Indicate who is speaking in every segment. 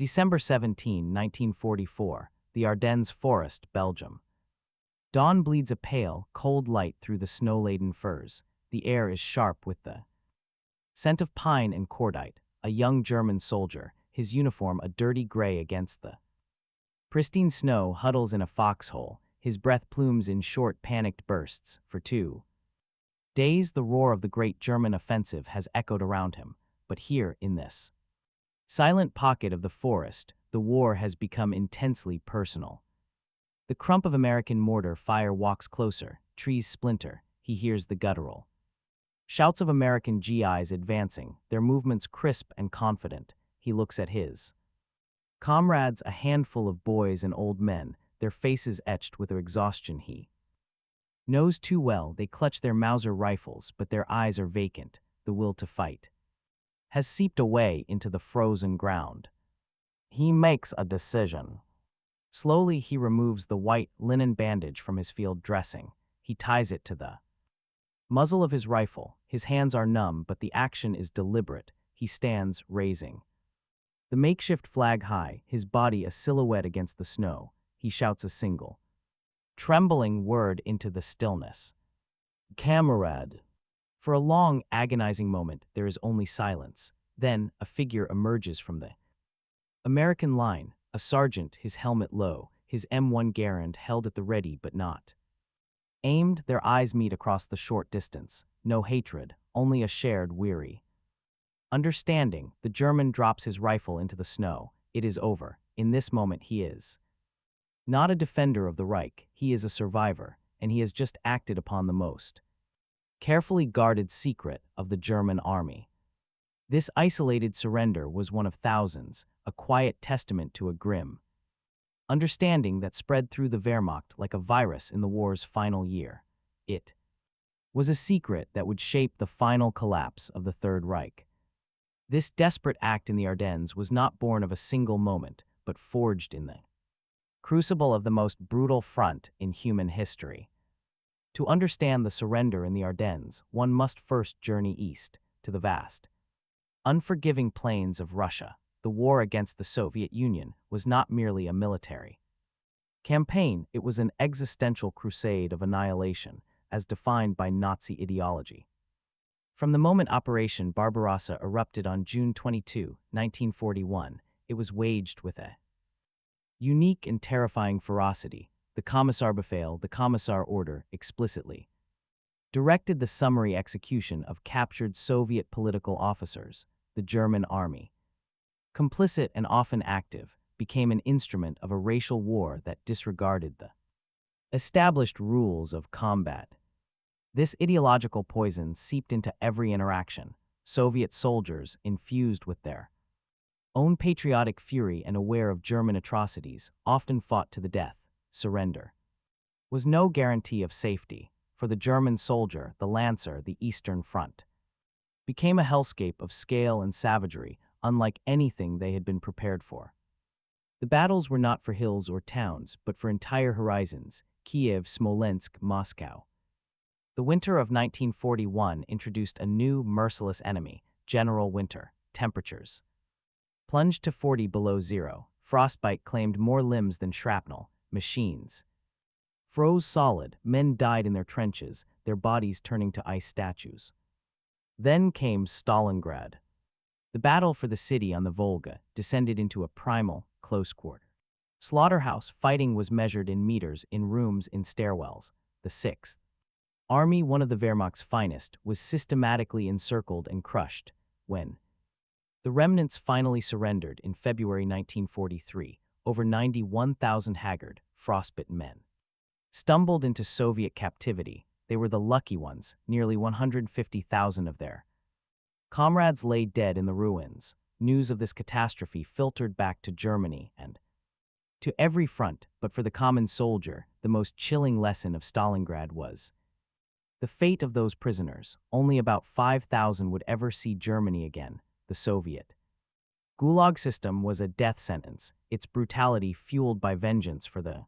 Speaker 1: December 17, 1944, the Ardennes Forest, Belgium. Dawn bleeds a pale, cold light through the snow-laden firs. The air is sharp with the scent of pine and cordite. A young German soldier, his uniform a dirty gray against the pristine snow, huddles in a foxhole, his breath plumes in short, panicked bursts. For 2 days the roar of the great German offensive has echoed around him, but here, in this silent pocket of the forest, the war has become intensely personal. The crump of American mortar fire walks closer, trees splinter, he hears the guttural shouts of American GIs advancing, their movements crisp and confident. He looks at his comrades, a handful of boys and old men, their faces etched with exhaustion. He knows too well they clutch their Mauser rifles, but their eyes are vacant. The will to fight has seeped away into the frozen ground. He makes a decision. Slowly he removes the white linen bandage from his field dressing. He ties it to the muzzle of his rifle. His hands are numb, but the action is deliberate. He stands, raising the makeshift flag high, his body a silhouette against the snow. He shouts a single, trembling word into the stillness. "Kamerad." For a long, agonizing moment, there is only silence. Then, a figure emerges from the American line, a sergeant, his helmet low, his M1 Garand held at the ready but not aimed. Their eyes meet across the short distance. No hatred, only a shared weary understanding. The German drops his rifle into the snow. It is over. In this moment he is not a defender of the Reich, he is a survivor, and he has just acted upon the most carefully guarded secret of the German army. This isolated surrender was one of thousands, a quiet testament to a grim understanding that spread through the Wehrmacht like a virus in the war's final year. It was a secret that would shape the final collapse of the Third Reich. This desperate act in the Ardennes was not born of a single moment, but forged in the crucible of the most brutal front in human history. To understand the surrender in the Ardennes, one must first journey east, to the vast, unforgiving plains of Russia. The war against the Soviet Union was not merely a military campaign, it was an existential crusade of annihilation, as defined by Nazi ideology. From the moment Operation Barbarossa erupted on June 22, 1941, it was waged with a unique and terrifying ferocity. The Kommissarbefehl, the Commissar Order, explicitly directed the summary execution of captured Soviet political officers. The German army, complicit and often active, became an instrument of a racial war that disregarded the established rules of combat. This ideological poison seeped into every interaction. Soviet soldiers, infused with their own patriotic fury and aware of German atrocities, often fought to the death. Surrender was no guarantee of safety. For the German soldier, the Lancer, the Eastern Front, became a hellscape of scale and savagery, unlike anything they had been prepared for. The battles were not for hills or towns, but for entire horizons: Kiev, Smolensk, Moscow. The winter of 1941 introduced a new, merciless enemy, general winter. Temperatures plunged to 40 below zero. Frostbite claimed more limbs than shrapnel. Machines froze solid. Men died in their trenches, their bodies turning to ice statues. Then came Stalingrad. The battle for the city on the Volga descended into a primal, close-quarter slaughterhouse. Fighting was measured in meters, in rooms, in stairwells. The 6th Army, one of the Wehrmacht's finest, was systematically encircled and crushed. When the remnants finally surrendered in February 1943, over 91,000 haggard, frostbitten men stumbled into Soviet captivity. They were the lucky ones. Nearly 150,000 of their comrades lay dead in the ruins. News of this catastrophe filtered back to Germany and to every front, but for the common soldier, the most chilling lesson of Stalingrad was the fate of those prisoners. Only about 5,000 would ever see Germany again. The Soviet Gulag system was a death sentence, its brutality fueled by vengeance for the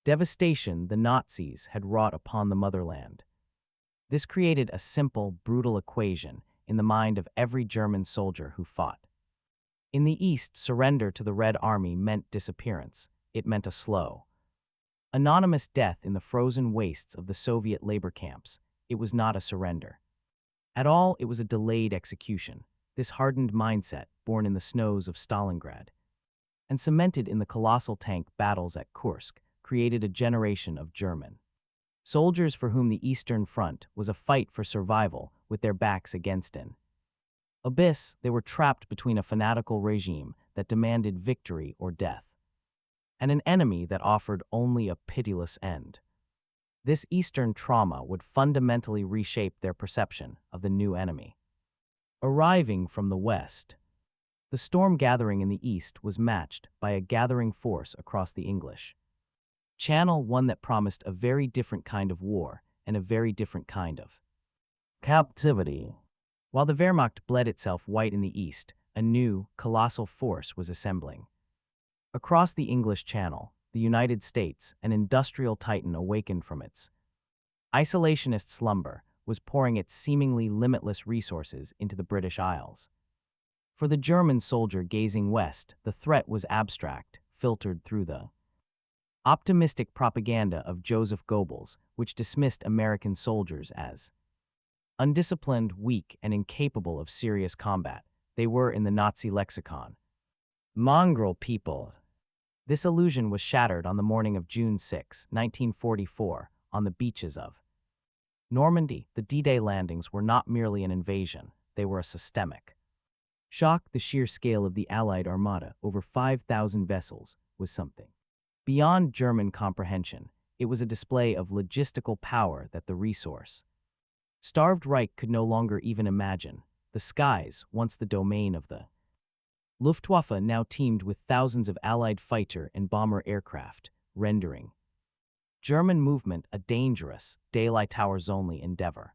Speaker 1: devastation the Nazis had wrought upon the motherland. This created a simple, brutal equation in the mind of every German soldier who fought. In the East, surrender to the Red Army meant disappearance. It meant a slow, anonymous death in the frozen wastes of the Soviet labor camps. It was not a surrender. At all, it was a delayed execution. This hardened mindset, born in the snows of Stalingrad and cemented in the colossal tank battles at Kursk, created a generation of German soldiers for whom the Eastern Front was a fight for survival with their backs against an abyss. They were trapped between a fanatical regime that demanded victory or death and an enemy that offered only a pitiless end. This Eastern trauma would fundamentally reshape their perception of the new enemy. Arriving from the West, the storm gathering in the East was matched by a gathering force across the English Channel, one that promised a very different kind of war and a very different kind of captivity. While the Wehrmacht bled itself white in the East, a new, colossal force was assembling. Across the English Channel, the United States, an industrial titan awakened from its isolationist slumber, was pouring its seemingly limitless resources into the British Isles. For the German soldier gazing west, the threat was abstract, filtered through the optimistic propaganda of Joseph Goebbels, which dismissed American soldiers as undisciplined, weak, and incapable of serious combat. They were, in the Nazi lexicon, mongrel people. This illusion was shattered on the morning of June 6, 1944, on the beaches of Normandy. The D-Day landings were not merely an invasion, they were a systemic shock. The sheer scale of the Allied armada, over 5,000 vessels, was something beyond German comprehension. It was a display of logistical power that the resource-starved Reich could no longer even imagine. The skies, once the domain of the Luftwaffe, now teemed with thousands of Allied fighter and bomber aircraft, rendering German movement a dangerous, daylight hours-only endeavor.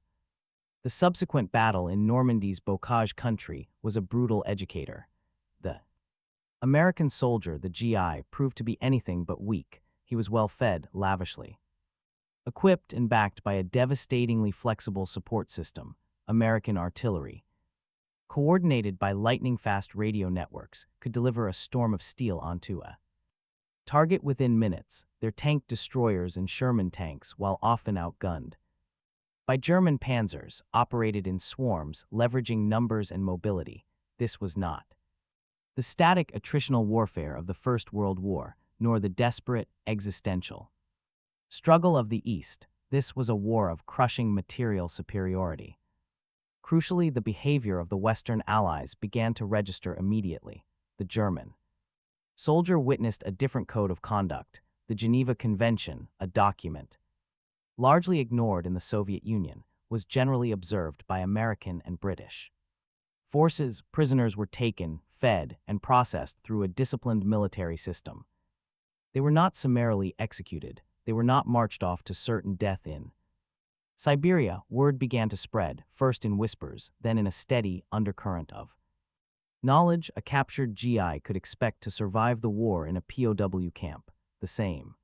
Speaker 1: The subsequent battle in Normandy's Bocage country was a brutal educator. The American soldier, the GI, proved to be anything but weak. He was well fed, lavishly equipped, and backed by a devastatingly flexible support system, American artillery, coordinated by lightning-fast radio networks, could deliver a storm of steel onto a target within minutes. Their tank destroyers and Sherman tanks, while often outgunned by German panzers, operated in swarms, leveraging numbers and mobility. This was not the static attritional warfare of the First World War, nor the desperate, existential struggle of the East. This was a war of crushing material superiority. Crucially, the behavior of the Western Allies began to register immediately. The German soldier witnessed a different code of conduct. The Geneva Convention, a document largely ignored in the Soviet Union, was generally observed by American and British forces. Prisoners were taken, fed, and processed through a disciplined military system. They were not summarily executed. They were not marched off to certain death in Siberia. Word began to spread, first in whispers, then in a steady undercurrent of knowledge. A captured GI could expect to survive the war in a POW camp. The same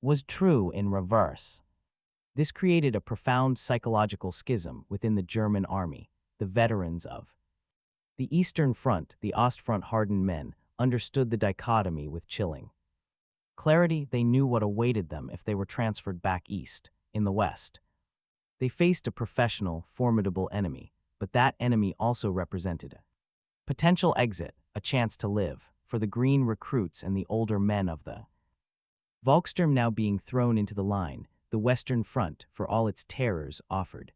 Speaker 1: was true in reverse. This created a profound psychological schism within the German army. The veterans of the Eastern Front, the Ostfront hardened men, understood the dichotomy with chilling clarity. They knew what awaited them if they were transferred back east. In the West, they faced a professional, formidable enemy, but that enemy also represented a potential exit, a chance to live, for the green recruits and the older men of the Volkssturm now being thrown into the line. The Western Front, for all its terrors, offered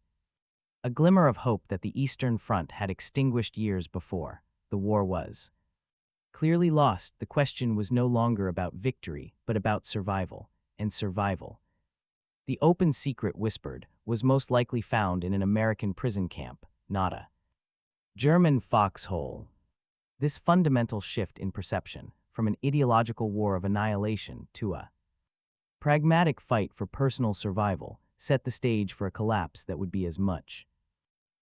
Speaker 1: a glimmer of hope that the Eastern Front had extinguished years before. The war was clearly lost. The question was no longer about victory, but about survival, and survival, the open secret whispered, was most likely found in an American prison camp, not a German foxhole. This fundamental shift in perception, from an ideological war of annihilation to a pragmatic fight for personal survival, set the stage for a collapse that would be as much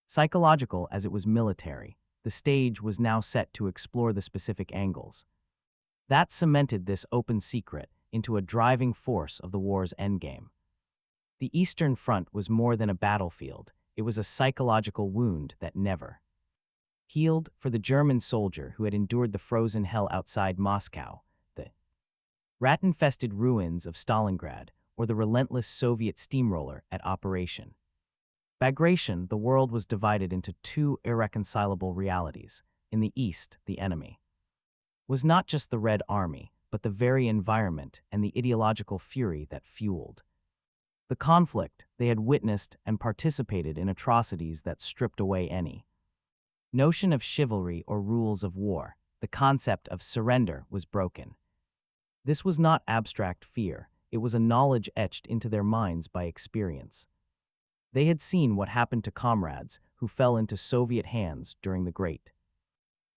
Speaker 1: psychological as it was military. The stage was now set to explore the specific angles that cemented this open secret into a driving force of the war's endgame. The Eastern Front was more than a battlefield. It was a psychological wound that never Healed for the German soldier who had endured the frozen hell outside Moscow, the rat-infested ruins of Stalingrad, or the relentless Soviet steamroller at Operation Bagration. The world was divided into two irreconcilable realities. In the east, the enemy was not just the Red Army, but the very environment and the ideological fury that fueled the conflict. They had witnessed and participated in atrocities that stripped away any notion of chivalry or rules of war. The concept of surrender was broken. This was not abstract fear, it was a knowledge etched into their minds by experience. They had seen what happened to comrades who fell into Soviet hands during the Great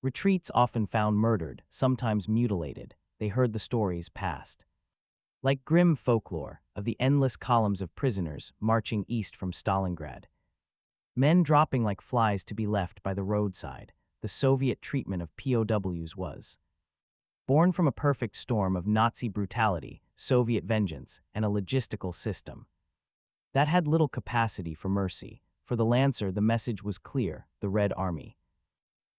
Speaker 1: Retreats, often found murdered, sometimes mutilated. They heard the stories passed like grim folklore of the endless columns of prisoners marching east from Stalingrad. Men dropping like flies to be left by the roadside. The Soviet treatment of POWs was born from a perfect storm of Nazi brutality, Soviet vengeance, and a logistical system that had little capacity for mercy. For the Lancer, the message was clear: the Red Army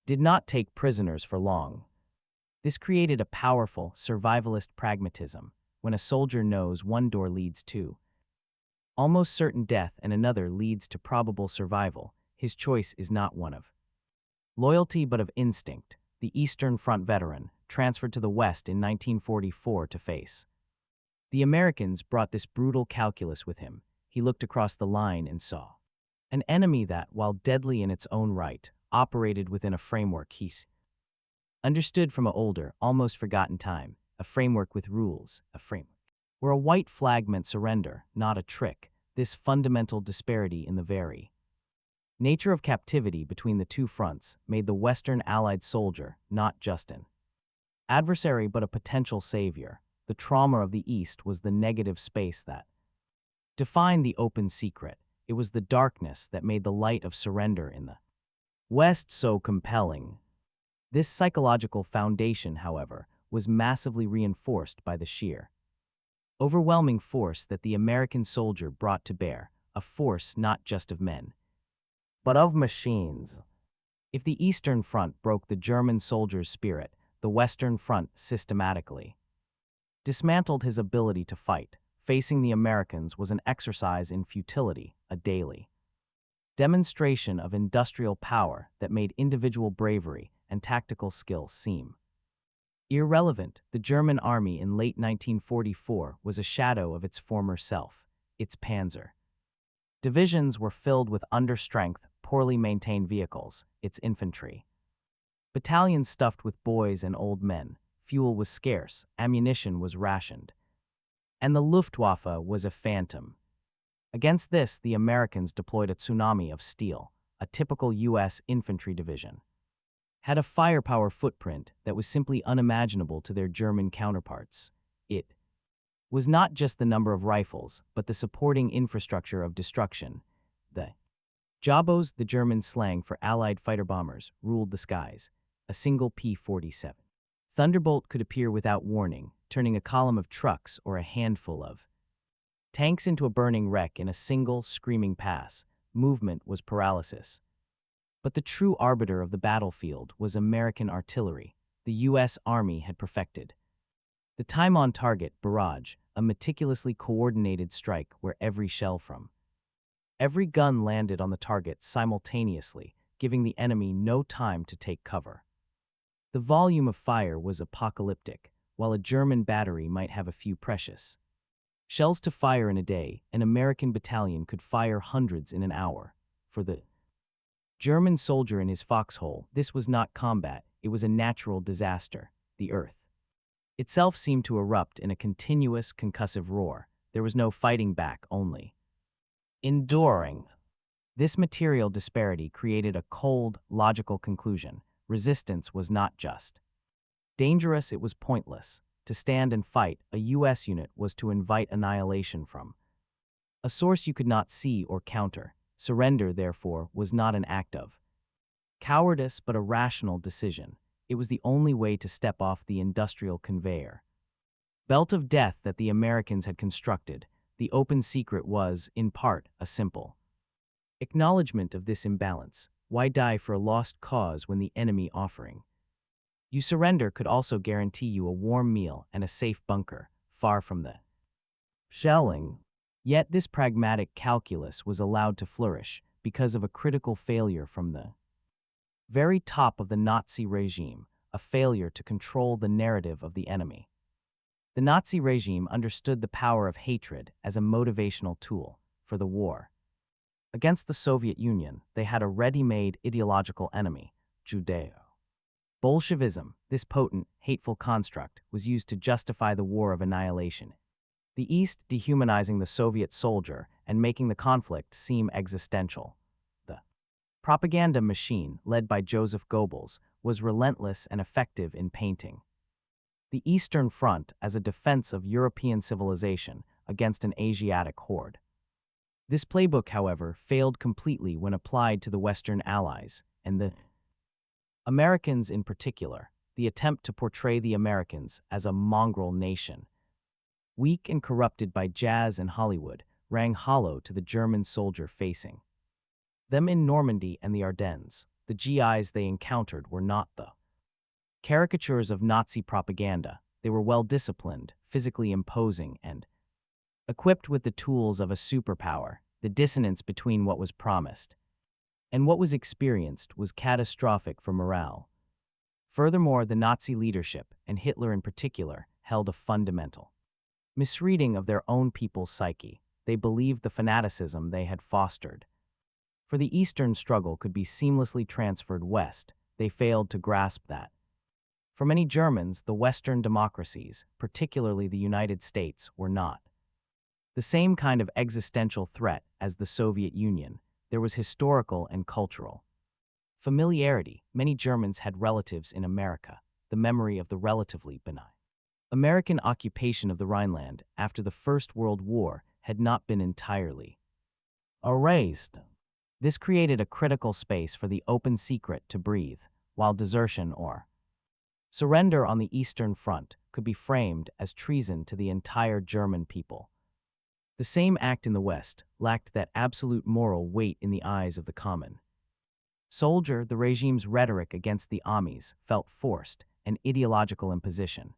Speaker 1: did not take prisoners for long. This created a powerful, survivalist pragmatism. When a soldier knows one door leads to almost certain death and another leads to probable survival, his choice is not one of loyalty but of instinct. The Eastern Front veteran transferred to the West in 1944 to face the Americans brought this brutal calculus with him. He looked across the line and saw an enemy that, while deadly in its own right, operated within a framework he's understood from an older, almost forgotten time, a framework with rules, a framework where a white flag meant surrender, not a trick. This fundamental disparity in the very nature of captivity between the two fronts made the Western Allied soldier not just an adversary but a potential savior. The trauma of the East was the negative space that defined the open secret. It was the darkness that made the light of surrender in the West so compelling. This psychological foundation, however, was massively reinforced by the sheer, overwhelming force that the American soldier brought to bear, a force not just of men, but of machines. If the Eastern Front broke the German soldier's spirit, the Western Front systematically dismantled his ability to fight. Facing the Americans was an exercise in futility, a daily demonstration of industrial power that made individual bravery and tactical skill seem irrelevant. The German army in late 1944 was a shadow of its former self. Its panzer divisions were filled with understrength, poorly maintained vehicles. Its infantry battalions stuffed with boys and old men. Fuel was scarce, ammunition was rationed, and the Luftwaffe was a phantom. Against this, the Americans deployed a tsunami of steel. A typical U.S. infantry division had a firepower footprint that was simply unimaginable to their German counterparts. It was not just the number of rifles, but the supporting infrastructure of destruction. The Jabos, the German slang for Allied fighter bombers, ruled the skies. A single P-47 Thunderbolt could appear without warning, turning a column of trucks or a handful of tanks into a burning wreck in a single, screaming pass. Movement was paralysis. But the true arbiter of the battlefield was American artillery. The U.S. Army had perfected the time-on-target barrage, a meticulously coordinated strike where every shell from every gun landed on the target simultaneously, giving the enemy no time to take cover. The volume of fire was apocalyptic. While a German battery might have a few precious shells to fire in a day, an American battalion could fire hundreds in an hour. For the German soldier in his foxhole, this was not combat, it was a natural disaster. The earth itself seemed to erupt in a continuous, concussive roar. There was no fighting back, only enduring. This material disparity created a cold, logical conclusion. Resistance was not just dangerous, it was pointless. To stand and fight, a U.S. unit was to invite annihilation from a source you could not see or counter. Surrender, therefore, was not an act of cowardice but a rational decision. It was the only way to step off the industrial conveyor belt of death that the Americans had constructed. The open secret was, in part, a simple acknowledgement of this imbalance. Why die for a lost cause when the enemy offering? You surrender could also guarantee you a warm meal and a safe bunker, far from the shelling. Yet this pragmatic calculus was allowed to flourish because of a critical failure from the very top of the Nazi regime, a failure to control the narrative of the enemy. The Nazi regime understood the power of hatred as a motivational tool for the war. Against the Soviet Union, they had a ready-made ideological enemy, Judeo-Bolshevism. This potent, hateful construct was used to justify the war of annihilation. The East dehumanizing the Soviet soldier and making the conflict seem existential. The propaganda machine, led by Joseph Goebbels, was relentless and effective in painting the Eastern Front as a defense of European civilization against an Asiatic horde. This playbook, however, failed completely when applied to the Western Allies, and the Americans in particular. The attempt to portray the Americans as a mongrel nation, weak and corrupted by jazz and Hollywood, rang hollow to the German soldier facing them in Normandy and the Ardennes. The GIs they encountered were not the caricatures of Nazi propaganda. They were well-disciplined, physically imposing, and equipped with the tools of a superpower. The dissonance between what was promised and what was experienced was catastrophic for morale. Furthermore, the Nazi leadership, and Hitler in particular, held a fundamental misreading of their own people's psyche. They believed the fanaticism they had fostered for the Eastern struggle could be seamlessly transferred west. They failed to grasp that. For many Germans, the Western democracies, particularly the United States, were not the same kind of existential threat as the Soviet Union. There was historical and cultural familiarity. Many Germans had relatives in America. The memory of the relatively benign American occupation of the Rhineland after the First World War had not been entirely erased. This created a critical space for the open secret to breathe, while desertion or surrender on the Eastern Front could be framed as treason to the entire German people. The same act in the West lacked that absolute moral weight in the eyes of the common soldier. The regime's rhetoric against the Amis felt forced, an ideological imposition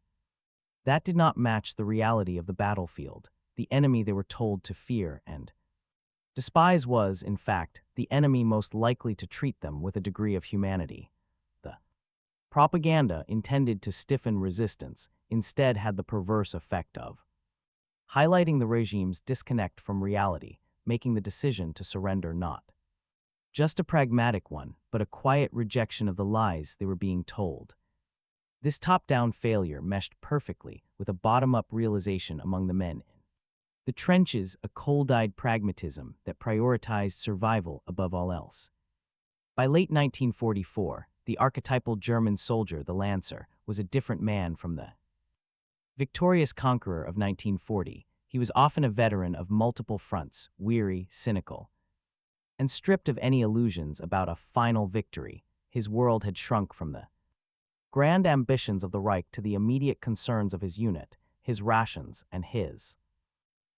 Speaker 1: that did not match the reality of the battlefield. The enemy they were told to fear and despise was, in fact, the enemy most likely to treat them with a degree of humanity. The propaganda intended to stiffen resistance instead had the perverse effect of highlighting the regime's disconnect from reality, making the decision to surrender not just a pragmatic one, but a quiet rejection of the lies they were being told. This top-down failure meshed perfectly with a bottom-up realization among the men in the trenches, a cold-eyed pragmatism that prioritized survival above all else. By late 1944, the archetypal German soldier, the Lancer, was a different man from the victorious conqueror of 1940. He was often a veteran of multiple fronts, weary, cynical, and stripped of any illusions about a final victory. His world had shrunk from the grand ambitions of the Reich to the immediate concerns of his unit, his rations, and his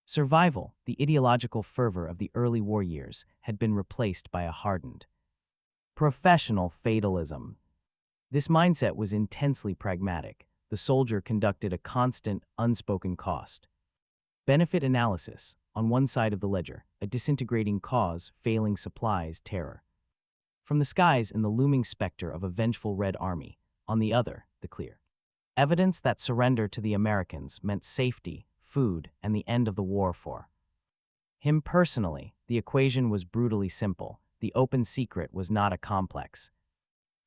Speaker 1: survival. The ideological fervor of the early war years had been replaced by a hardened professional fatalism. This mindset was intensely pragmatic. The soldier conducted a constant, unspoken cost-benefit analysis. On one side of the ledger, a disintegrating cause, failing supplies, terror from the skies and the looming specter of a vengeful Red Army. On the other, the clear evidence that surrender to the Americans meant safety, food, and the end of the war for him personally. The equation was brutally simple. The open secret was not a complex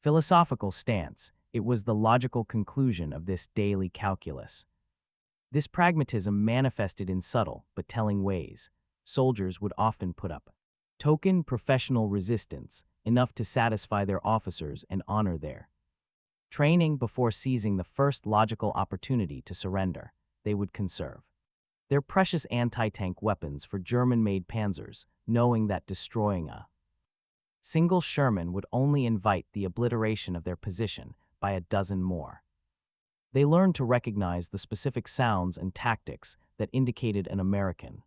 Speaker 1: philosophical stance. It was the logical conclusion of this daily calculus. This pragmatism manifested in subtle but telling ways. Soldiers would often put up token professional resistance, enough to satisfy their officers and honor their training before seizing the first logical opportunity to surrender. They would conserve their precious anti-tank weapons for German-made panzers, knowing that destroying a single Sherman would only invite the obliteration of their position by a dozen more. They learned to recognize the specific sounds and tactics that indicated an American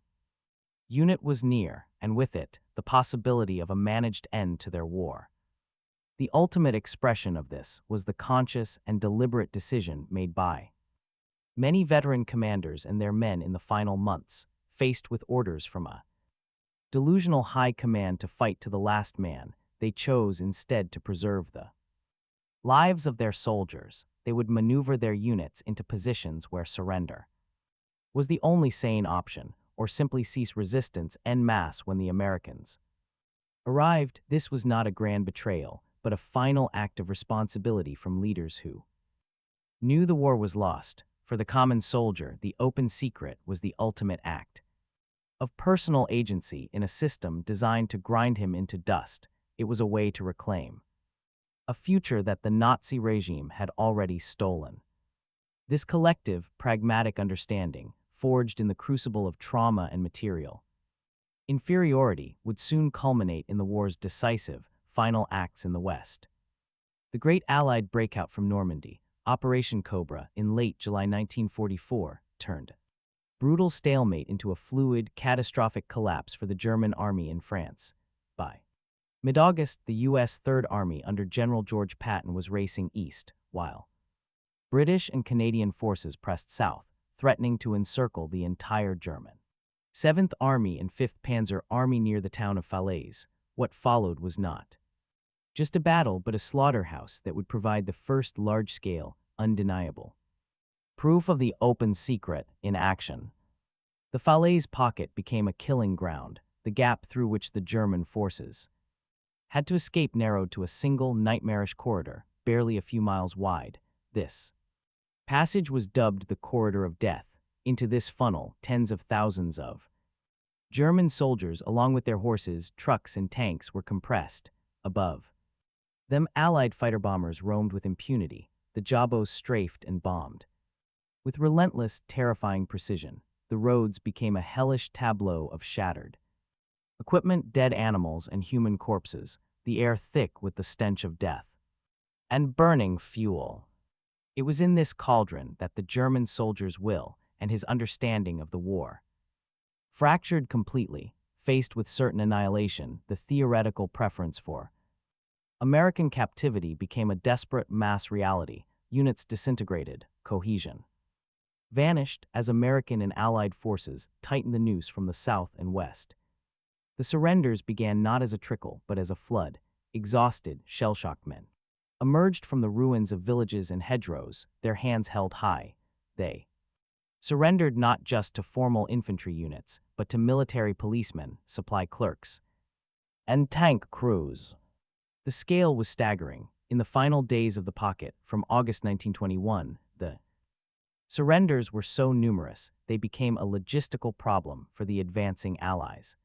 Speaker 1: unit was near, and with it, the possibility of a managed end to their war. The ultimate expression of this was the conscious and deliberate decision made by many veteran commanders and their men in the final months, faced with orders from a delusional high command to fight to the last man. They chose instead to preserve the lives of their soldiers. They would maneuver their units into positions where surrender was the only sane option, or simply cease resistance en masse when the Americans arrived. This was not a grand betrayal, but a final act of responsibility from leaders who knew the war was lost. For the common soldier, the open secret was the ultimate act of personal agency in a system designed to grind him into dust. It was a way to reclaim a future that the Nazi regime had already stolen. This collective, pragmatic understanding, forged in the crucible of trauma and material inferiority, would soon culminate in the war's decisive, final acts in the West. The Great Allied breakout from Normandy, Operation Cobra, in late July 1944, turned brutal stalemate into a fluid, catastrophic collapse for the German army in France. By mid-August, the U.S. Third Army under General George Patton was racing east, while British and Canadian forces pressed south, threatening to encircle the entire German 7th Army and 5th Panzer Army near the town of Falaise. What followed was not just a battle, but a slaughterhouse that would provide the first large-scale, undeniable proof of the open secret in action. The Falaise Pocket became a killing ground. The gap through which the German forces had to escape narrowed to a single nightmarish corridor, barely a few miles wide. This passage was dubbed the Corridor of Death. Into this funnel, tens of thousands of German soldiers, along with their horses, trucks, and tanks, were compressed. Above them, Allied fighter bombers roamed with impunity. The Jabos strafed and bombed with relentless, terrifying precision. The roads became a hellish tableau of shattered equipment, dead animals, and human corpses, the air thick with the stench of death and burning fuel. It was in this cauldron that the German soldier's will and his understanding of the war fractured completely. Faced with certain annihilation, the theoretical preference for American captivity became a desperate mass reality. Units disintegrated, cohesion vanished as American and Allied forces tightened the noose from the south and west. The surrenders began not as a trickle, but as a flood. Exhausted, shell-shocked men emerged from the ruins of villages and hedgerows, their hands held high. They surrendered not just to formal infantry units, but to military policemen, supply clerks, and tank crews. The scale was staggering. In the final days of the pocket, from August 1921, the surrenders were so numerous, they became a logistical problem for the advancing Allies.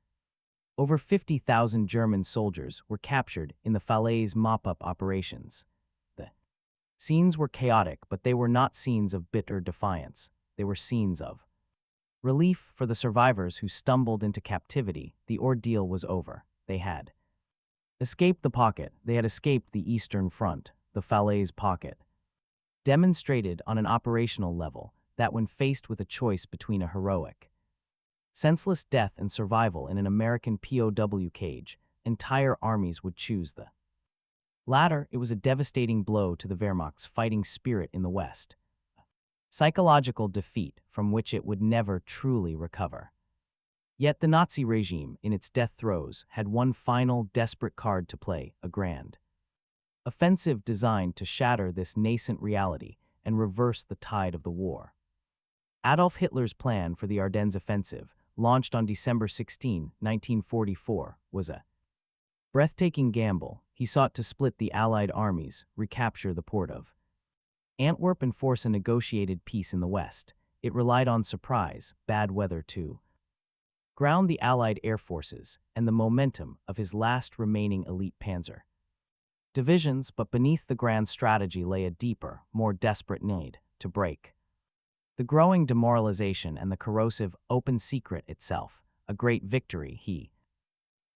Speaker 1: Over 50,000 German soldiers were captured in the Falaise mop-up operations. The scenes were chaotic, but they were not scenes of bitter defiance. They were scenes of relief for the survivors who stumbled into captivity. The ordeal was over. They had escaped the pocket. They had escaped the Eastern Front. The Falaise Pocket demonstrated on an operational level that when faced with a choice between a heroic, senseless death and survival in an American POW cage, entire armies would choose the latter. It was a devastating blow to the Wehrmacht's fighting spirit in the West. Psychological defeat from which it would never truly recover. Yet the Nazi regime, in its death throes, had one final desperate card to play, a grand offensive designed to shatter this nascent reality and reverse the tide of the war. Adolf Hitler's plan for the Ardennes offensive, launched on December 16, 1944, was a breathtaking gamble. He sought to split the Allied armies, recapture the port of Antwerp, and force a negotiated peace in the West. It relied on surprise, bad weather to ground the Allied air forces and the momentum of his last remaining elite panzer divisions, but beneath the grand strategy lay a deeper, more desperate need to break the growing demoralization and the corrosive open secret itself. A great victory, he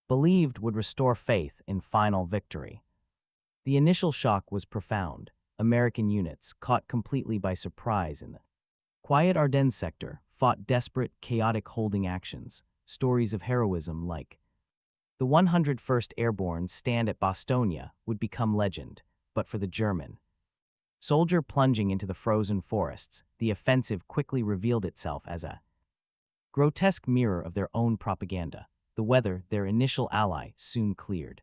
Speaker 1: believed, would restore faith in final victory. The initial shock was profound. American units, caught completely by surprise in the quiet Ardennes sector, fought desperate, chaotic holding actions. Stories of heroism like The 101st Airborne's stand at Bastogne would become legend, but for the German soldier plunging into the frozen forests, the offensive quickly revealed itself as a grotesque mirror of their own propaganda. The weather, their initial ally, soon cleared.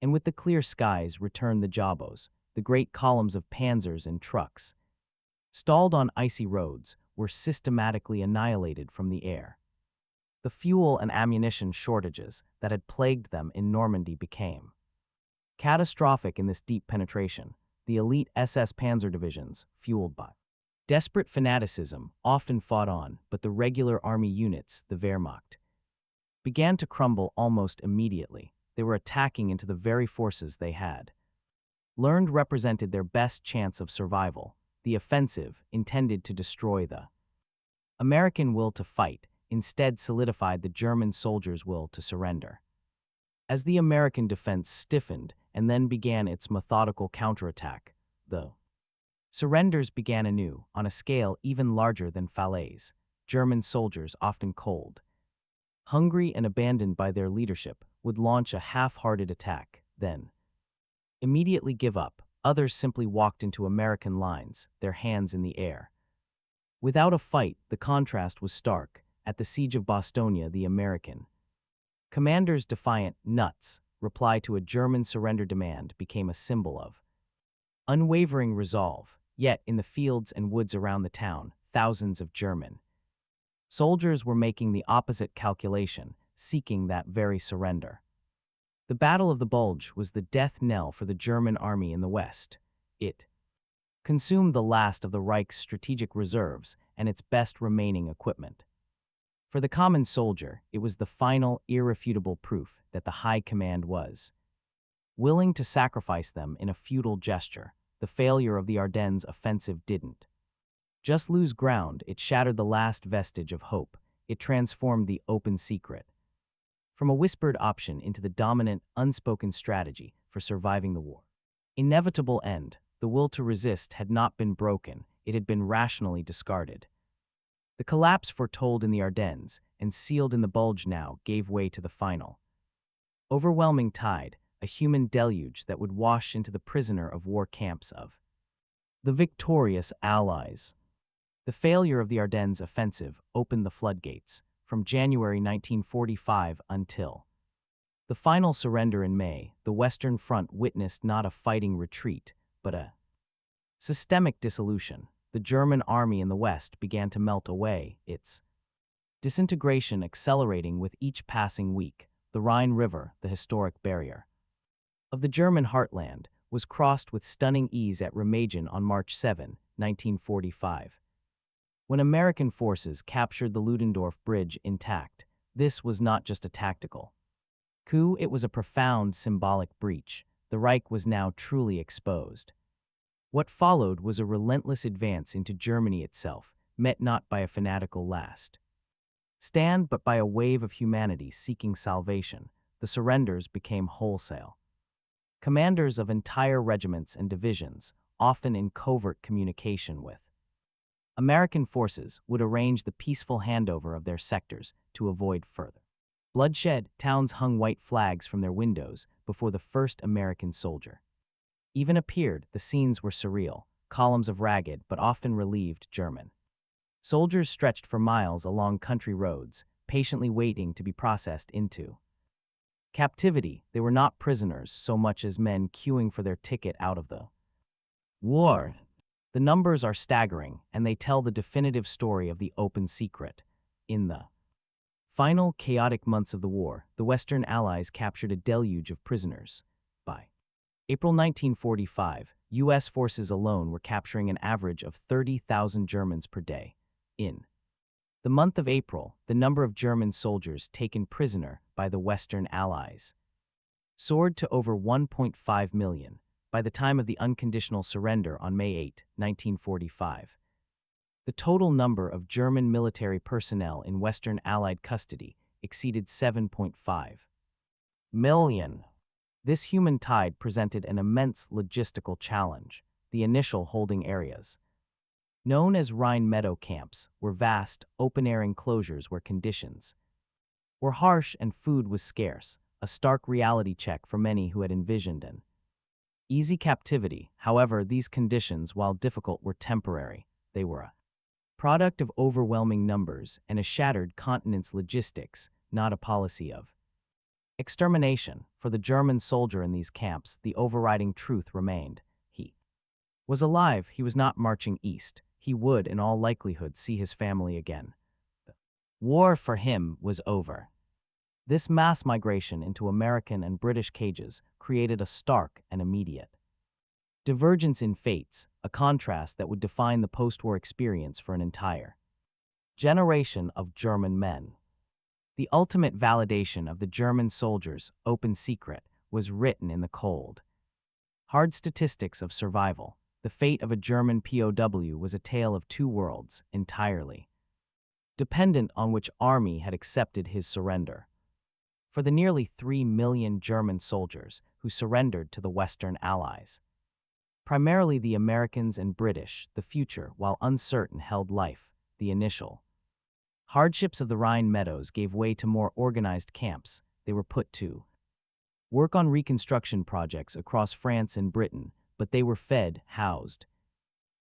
Speaker 1: And with the clear skies returned the jobos, the great columns of panzers and trucks, stalled on icy roads, were systematically annihilated from the air. The fuel and ammunition shortages that had plagued them in Normandy became catastrophic in this deep penetration. The elite SS Panzer divisions, fueled by desperate fanaticism, often fought on, but the regular army units, the Wehrmacht, began to crumble almost immediately. They were attacking into the very forces they had learned represented their best chance of survival. The offensive, intended to destroy the American will to fight, instead solidified the German soldiers' will to surrender. As the American defense stiffened and then began its methodical counterattack, the surrenders began anew, on a scale even larger than Falaise. German soldiers, often cold, hungry and abandoned by their leadership, would launch a half-hearted attack, then immediately give up. Others simply walked into American lines, their hands in the air. Without a fight, the contrast was stark. At the siege of Bastogne, the American commander's defiant "nuts" reply to a German surrender demand became a symbol of unwavering resolve. Yet, in the fields and woods around the town, thousands of German soldiers were making the opposite calculation, seeking that very surrender. The Battle of the Bulge was the death knell for the German army in the West. It consumed the last of the Reich's strategic reserves and its best remaining equipment. For the common soldier, it was the final, irrefutable proof that the High Command was willing to sacrifice them in a futile gesture. The failure of the Ardennes offensive didn't just lose ground, it shattered the last vestige of hope. It transformed the open secret from a whispered option into the dominant, unspoken strategy for surviving the war. Inevitable end. The will to resist had not been broken, it had been rationally discarded. The collapse foretold in the Ardennes and sealed in the Bulge now gave way to the final overwhelming tide, a human deluge that would wash into the prisoner of war camps of the victorious Allies. The failure of the Ardennes offensive opened the floodgates. From January 1945 until the final surrender in May, the Western Front witnessed not a fighting retreat, but a systemic dissolution. The German army in the West began to melt away, its disintegration accelerating with each passing week. The Rhine River, the historic barrier of the German heartland, was crossed with stunning ease at Remagen on March 7, 1945. When American forces captured the Ludendorff Bridge intact, this was not just a tactical coup, it was a profound symbolic breach. The Reich was now truly exposed. What followed was a relentless advance into Germany itself, met not by a fanatical last stand but by a wave of humanity seeking salvation. The surrenders became wholesale. Commanders of entire regiments and divisions, often in covert communication with American forces, would arrange the peaceful handover of their sectors to avoid further bloodshed. Towns hung white flags from their windows before the first American soldier even appeared. The scenes were surreal, columns of ragged but often relieved German soldiers stretched for miles along country roads, patiently waiting to be processed into captivity. They were not prisoners so much as men queuing for their ticket out of the war. The numbers are staggering, and they tell the definitive story of the open secret. In the final chaotic months of the war, the Western Allies captured a deluge of prisoners. By April 1945, U.S. forces alone were capturing an average of 30,000 Germans per day. In the month of April, the number of German soldiers taken prisoner by the Western Allies soared to over 1.5 million. By the time of the unconditional surrender on May 8, 1945, the total number of German military personnel in Western Allied custody exceeded 7.5 million. This human tide presented an immense logistical challenge. The initial holding areas, known as Rhine meadow camps, were vast, open-air enclosures where conditions were harsh and food was scarce. a stark reality check for many who had envisioned an easy captivity. However, these conditions, while difficult, were temporary. They were a product of overwhelming numbers and a shattered continent's logistics, not a policy of extermination. For the German soldier in these camps, the overriding truth remained: he was alive. He was not marching east. He would, in all likelihood, see his family again. The war for him was over. This mass migration into American and British cages created a stark and immediate divergence in fates, a contrast that would define the post-war experience for an entire generation of German men. The ultimate validation of the German soldiers' open secret was written in the cold, hard statistics of survival. The fate of a German POW was a tale of two worlds, entirely dependent on which army had accepted his surrender. For the nearly 3 million German soldiers who surrendered to the Western Allies, primarily the Americans and British, the future, while uncertain, held life. The initial hardships of the Rhine Meadows gave way to more organized camps. They were put to work on reconstruction projects across France and Britain, but they were fed, housed,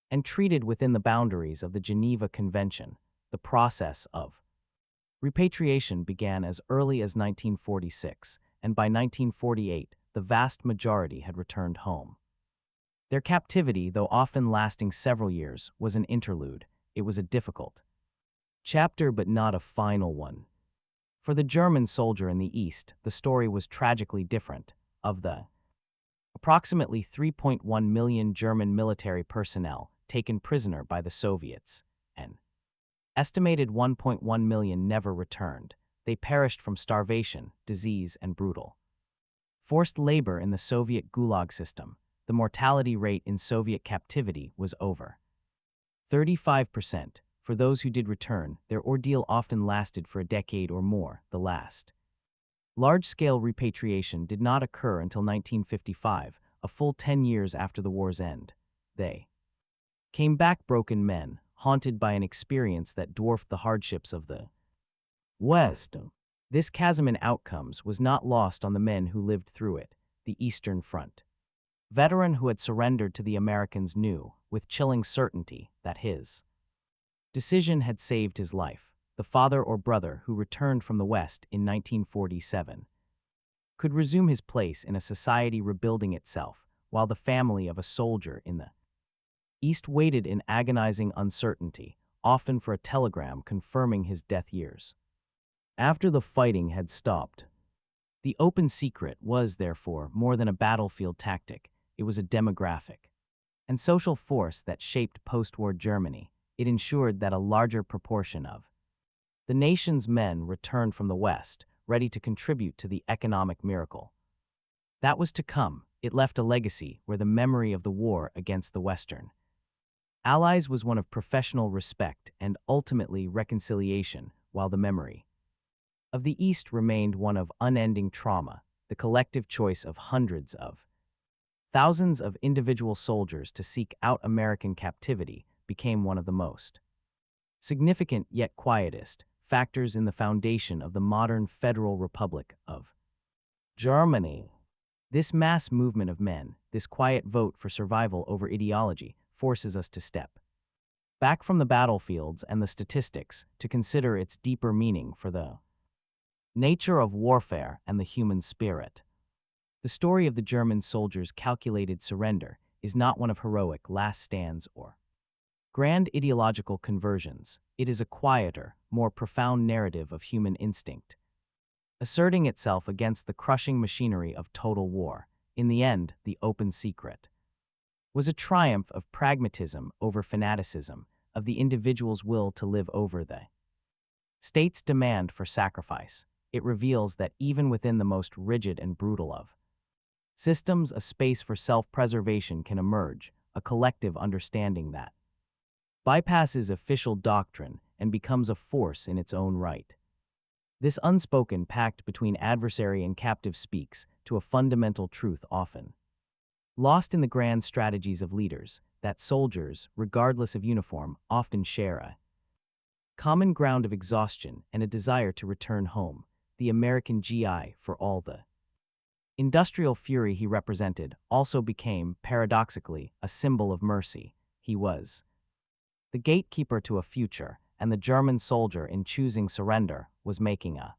Speaker 1: and treated within the boundaries of the Geneva Convention. The process of repatriation began as early as 1946, and by 1948, the vast majority had returned home. Their captivity, though often lasting several years, was an interlude. It was a difficult chapter, but not a final one. For the German soldier in the East, the story was tragically different. Of the approximately 3.1 million German military personnel taken prisoner by the Soviets, an estimated 1.1 million never returned. They perished from starvation, disease, and brutal forced labor in the Soviet Gulag system. The mortality rate in Soviet captivity was over 35%. For those who did return, their ordeal often lasted for a decade or more. The last large-scale repatriation did not occur until 1955, a full 10 years after the war's end. They came back broken men, haunted by an experience that dwarfed the hardships of the West. This chasm in outcomes was not lost on the men who lived through it. The Eastern Front veteran who had surrendered to the Americans knew, with chilling certainty, that his decision had saved his life. The father or brother who returned from the West in 1947 could resume his place in a society rebuilding itself, while the family of a soldier in the East waited in agonizing uncertainty, often for a telegram confirming his death years. After the fighting had stopped, the open secret was, therefore, more than a battlefield tactic. It was a demographic and social force that shaped post-war Germany. It ensured that a larger proportion of the nation's men returned from the West, ready to contribute to the economic miracle that was to come. It left a legacy where the memory of the war against the Western Allies was one of professional respect and ultimately reconciliation, while the memory of the East remained one of unending trauma. The collective choice of hundreds of thousands of individual soldiers to seek out American captivity became one of the most significant yet quietest factors in the foundation of the modern Federal Republic of Germany. This mass movement of men, this quiet vote for survival over ideology, forces us to step back from the battlefields and the statistics to consider its deeper meaning for the nature of warfare and the human spirit. The story of the German soldiers' calculated surrender is not one of heroic last stands or grand ideological conversions. It is a quieter, more profound narrative of human instinct, asserting itself against the crushing machinery of total war. In the end, the open secret was a triumph of pragmatism over fanaticism, of the individual's will to live over the state's demand for sacrifice. It reveals that even within the most rigid and brutal of systems, a space for self-preservation can emerge, a collective understanding that bypasses official doctrine and becomes a force in its own right. This unspoken pact between adversary and captive speaks to a fundamental truth often lost in the grand strategies of leaders, that soldiers, regardless of uniform, often share a common ground of exhaustion and a desire to return home. The American GI, for all the Industrial fury he represented also became, paradoxically, a symbol of mercy. He was the gatekeeper to a future, and the German soldier, in choosing surrender, was making a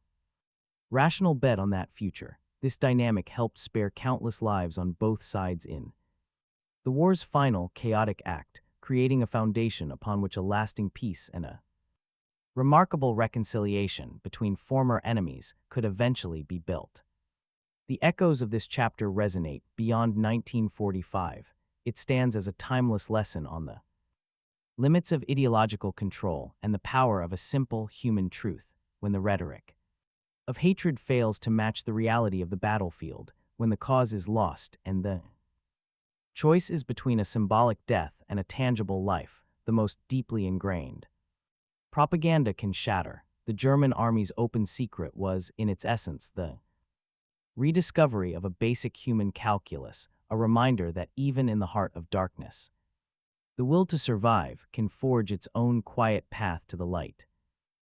Speaker 1: rational bet on that future. This dynamic helped spare countless lives on both sides in the war's final, chaotic act, creating a foundation upon which a lasting peace and a remarkable reconciliation between former enemies could eventually be built. The echoes of this chapter resonate beyond 1945. It stands as a timeless lesson on the limits of ideological control and the power of a simple human truth. When the rhetoric of hatred fails to match the reality of the battlefield, when the cause is lost and the choice is between a symbolic death and a tangible life, the most deeply ingrained propaganda can shatter. The German army's open secret was, in its essence, the rediscovery of a basic human calculus, a reminder that even in the heart of darkness, the will to survive can forge its own quiet path to the light.